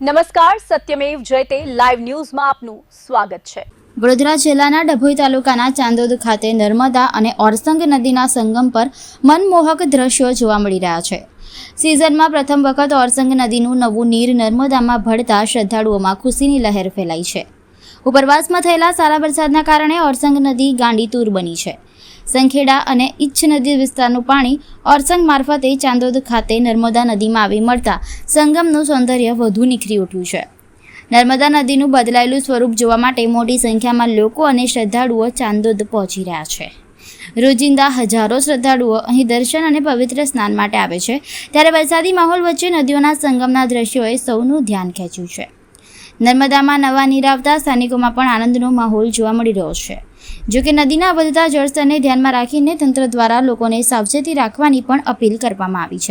નમસ્કાર, સત્યમેવ જયતે લાઈવ ન્યૂઝમાં આપનું સ્વાગત છે। વડોદરા જિલ્લાના ડભોઈ તાલુકાના ચાંદોદ ખાતે નર્મદા અને ઓરસંગ નદીના સંગમ પર મનમોહક દ્રશ્યો જોવા મળી રહ્યા છે। સિઝનમાં પ્રથમ વખત ઓરસંગ નદીનું નવું નીર નર્મદામાં ભળતા શ્રદ્ધાળુઓમાં ખુશીની લહેર ફેલાઈ છે। ઉપરવાસમાં થયેલા સારા વરસાદના કારણે ઓરસંગ નદી ગાંડીતુર બની છે। સંખેડા અને ઈચ્છ નદી વિસ્તારનું પાણી ઓરસંગ મારફતે ચાંદોદ ખાતે નર્મદા નદીમાં આવી મળતા સંગમનું સૌંદર્ય વધુ નિખરી ઉઠ્યું છે। નર્મદા નદીનું બદલાયેલું સ્વરૂપ જોવા માટે મોટી સંખ્યામાં લોકો અને શ્રદ્ધાળુઓ ચાંદોદ પહોંચી રહ્યા છે। રોજિંદા હજારો શ્રદ્ધાળુઓ અહીં દર્શન અને પવિત્ર સ્નાન માટે આવે છે, ત્યારે વરસાદી માહોલ વચ્ચે નદીઓના સંગમના દ્રશ્યોએ સૌનું ધ્યાન ખેંચ્યું છે। નર્મદામાં નવા નીર આવતા સ્થાનિકોમાં પણ આનંદનો માહોલ જોવા મળી રહ્યો છે। જો કે નદીના વધતા જળસ્તરને ધ્યાનમાં રાખીને તંત્ર દ્વારા લોકોને સાવચેતી રાખવાની પણ અપીલ કરવામાં આવી છે।